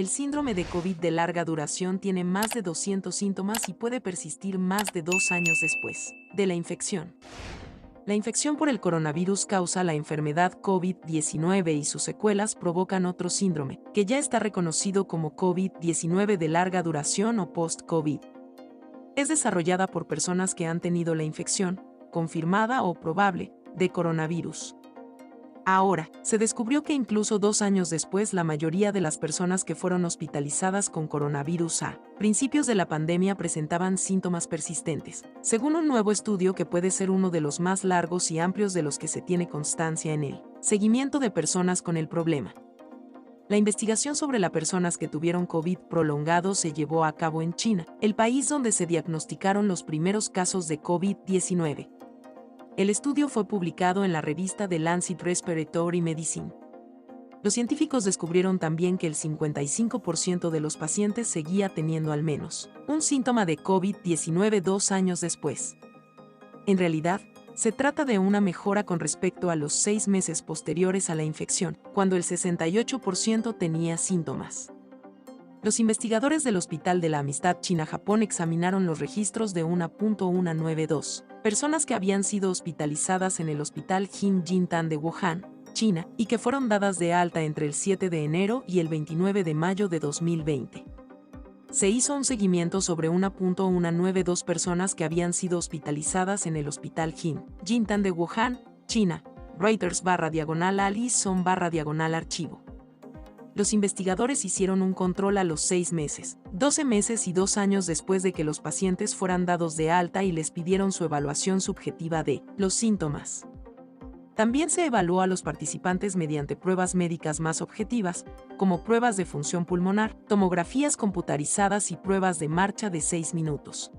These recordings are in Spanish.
El síndrome de COVID de larga duración tiene más de 200 síntomas y puede persistir más de 2 años después de la infección. La infección por el coronavirus causa la enfermedad COVID-19 y sus secuelas provocan otro síndrome, que ya está reconocido como COVID-19 de larga duración o post-COVID. Es desarrollada por personas que han tenido la infección, confirmada o probable, de coronavirus. Ahora, se descubrió que incluso 2 años después la mayoría de las personas que fueron hospitalizadas con coronavirus a principios de la pandemia presentaban síntomas persistentes, según un nuevo estudio que puede ser uno de los más largos y amplios de los que se tiene constancia en el seguimiento de personas con el problema. La investigación sobre las personas que tuvieron COVID prolongado se llevó a cabo en China, el país donde se diagnosticaron los primeros casos de COVID-19. El estudio fue publicado en la revista The Lancet Respiratory Medicine. Los científicos descubrieron también que el 55% de los pacientes seguía teniendo al menos un síntoma de COVID-19 2 años después. En realidad, se trata de una mejora con respecto a los 6 meses posteriores a la infección, cuando el 68% tenía síntomas. Los investigadores del Hospital de la Amistad China-Japón examinaron los registros de 1.192 personas que habían sido hospitalizadas en el Hospital Jin-Jintan de Wuhan, China, y que fueron dadas de alta entre el 7 de enero y el 29 de mayo de 2020. Se hizo un seguimiento sobre 1.192 personas que habían sido hospitalizadas en el Hospital Jin-Jintan de Wuhan, China. Reuters/Allison/archivo. Los investigadores hicieron un control a los 6 meses, 12 meses y 2 años después de que los pacientes fueran dados de alta y les pidieron su evaluación subjetiva de los síntomas. También se evaluó a los participantes mediante pruebas médicas más objetivas, como pruebas de función pulmonar, tomografías computarizadas y pruebas de marcha de 6 minutos.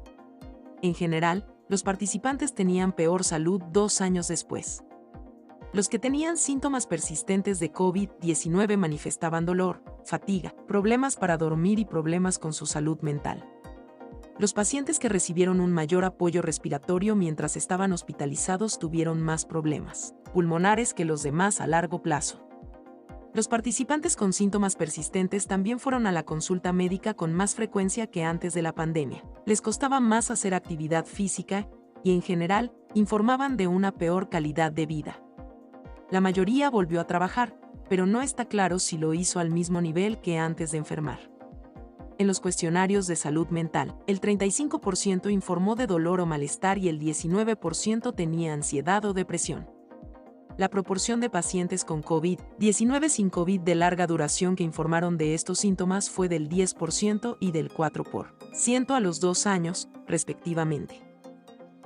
En general, los participantes tenían peor salud 2 años después. Los que tenían síntomas persistentes de COVID-19 manifestaban dolor, fatiga, problemas para dormir y problemas con su salud mental. Los pacientes que recibieron un mayor apoyo respiratorio mientras estaban hospitalizados tuvieron más problemas pulmonares que los demás a largo plazo. Los participantes con síntomas persistentes también fueron a la consulta médica con más frecuencia que antes de la pandemia. Les costaba más hacer actividad física y, en general, informaban de una peor calidad de vida. La mayoría volvió a trabajar, pero no está claro si lo hizo al mismo nivel que antes de enfermar. En los cuestionarios de salud mental, el 35% informó de dolor o malestar y el 19% tenía ansiedad o depresión. La proporción de pacientes con COVID-19 sin COVID de larga duración que informaron de estos síntomas fue del 10% y del 4% a los 2 años, respectivamente.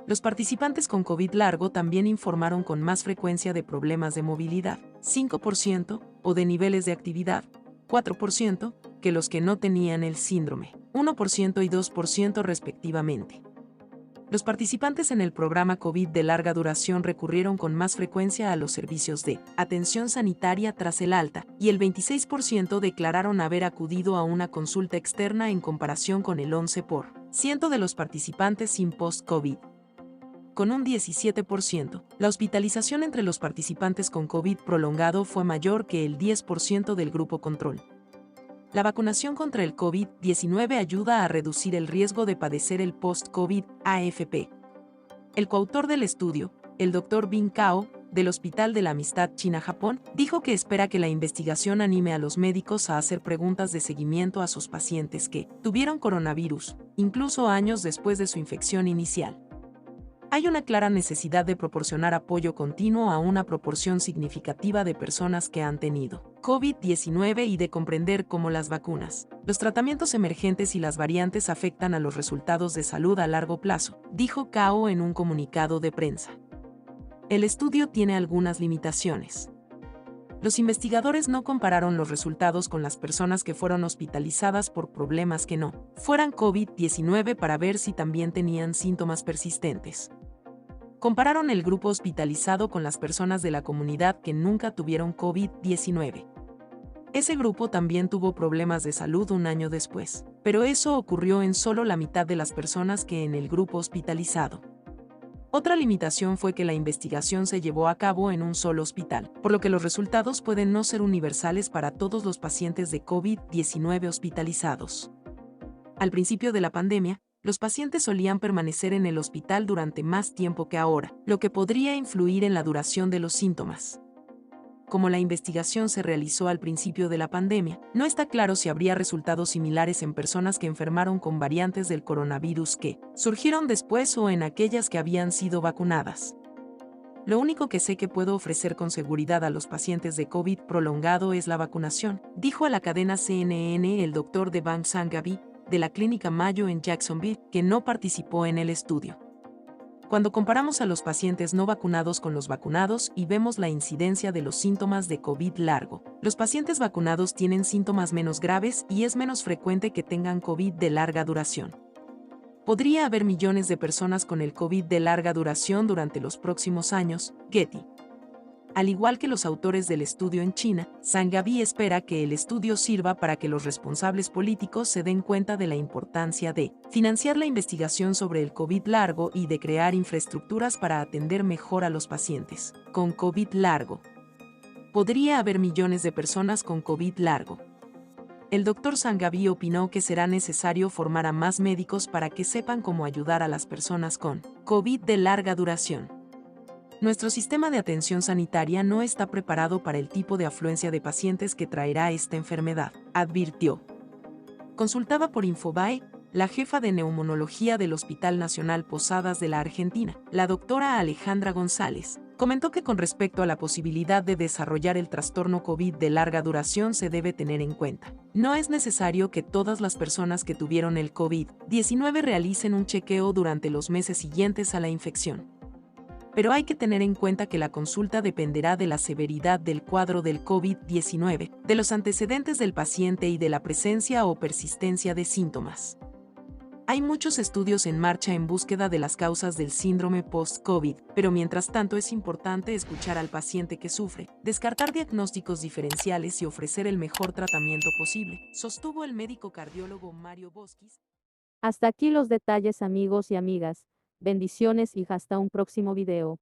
Los participantes con COVID largo también informaron con más frecuencia de problemas de movilidad, 5%, o de niveles de actividad, 4%, que los que no tenían el síndrome, 1% y 2% respectivamente. Los participantes en el programa COVID de larga duración recurrieron con más frecuencia a los servicios de atención sanitaria tras el alta, y el 26% declararon haber acudido a una consulta externa en comparación con el 11% de los participantes sin post-COVID. Con un 17%, la hospitalización entre los participantes con COVID prolongado fue mayor que el 10% del grupo control. La vacunación contra el COVID-19 ayuda a reducir el riesgo de padecer el post-COVID, AFP. El coautor del estudio, el Dr. Bin Cao, del Hospital de la Amistad China-Japón, dijo que espera que la investigación anime a los médicos a hacer preguntas de seguimiento a sus pacientes que tuvieron coronavirus, incluso años después de su infección inicial. Hay una clara necesidad de proporcionar apoyo continuo a una proporción significativa de personas que han tenido COVID-19 y de comprender cómo las vacunas, los tratamientos emergentes y las variantes afectan a los resultados de salud a largo plazo, dijo Cao en un comunicado de prensa. El estudio tiene algunas limitaciones. Los investigadores no compararon los resultados con las personas que fueron hospitalizadas por problemas que no fueran COVID-19 para ver si también tenían síntomas persistentes. Compararon el grupo hospitalizado con las personas de la comunidad que nunca tuvieron COVID-19. Ese grupo también tuvo problemas de salud un año después, pero eso ocurrió en solo la mitad de las personas que en el grupo hospitalizado. Otra limitación fue que la investigación se llevó a cabo en un solo hospital, por lo que los resultados pueden no ser universales para todos los pacientes de COVID-19 hospitalizados. Al principio de la pandemia, los pacientes solían permanecer en el hospital durante más tiempo que ahora, lo que podría influir en la duración de los síntomas. Como la investigación se realizó al principio de la pandemia, no está claro si habría resultados similares en personas que enfermaron con variantes del coronavirus que surgieron después o en aquellas que habían sido vacunadas. Lo único que sé que puedo ofrecer con seguridad a los pacientes de COVID prolongado es la vacunación, dijo a la cadena CNN el doctor Devang Sanghavi, de la Clínica Mayo en Jacksonville, que no participó en el estudio. Cuando comparamos a los pacientes no vacunados con los vacunados y vemos la incidencia de los síntomas de COVID largo, los pacientes vacunados tienen síntomas menos graves y es menos frecuente que tengan COVID de larga duración. Podría haber millones de personas con el COVID de larga duración durante los próximos años, Getty. Al igual que los autores del estudio en China, Sanghavi espera que el estudio sirva para que los responsables políticos se den cuenta de la importancia de financiar la investigación sobre el COVID largo y de crear infraestructuras para atender mejor a los pacientes con COVID largo. Podría haber millones de personas con COVID largo. El Dr. Sanghavi opinó que será necesario formar a más médicos para que sepan cómo ayudar a las personas con COVID de larga duración. Nuestro sistema de atención sanitaria no está preparado para el tipo de afluencia de pacientes que traerá esta enfermedad, advirtió. Consultada por Infobae, la jefa de neumonología del Hospital Nacional Posadas de la Argentina, la doctora Alejandra González, comentó que con respecto a la posibilidad de desarrollar el trastorno COVID de larga duración se debe tener en cuenta. No es necesario que todas las personas que tuvieron el COVID-19 realicen un chequeo durante los meses siguientes a la infección. Pero hay que tener en cuenta que la consulta dependerá de la severidad del cuadro del COVID-19, de los antecedentes del paciente y de la presencia o persistencia de síntomas. Hay muchos estudios en marcha en búsqueda de las causas del síndrome post-COVID, pero mientras tanto es importante escuchar al paciente que sufre, descartar diagnósticos diferenciales y ofrecer el mejor tratamiento posible, sostuvo el médico cardiólogo Mario Boschis. Hasta aquí los detalles, amigos y amigas. Bendiciones y hasta un próximo video.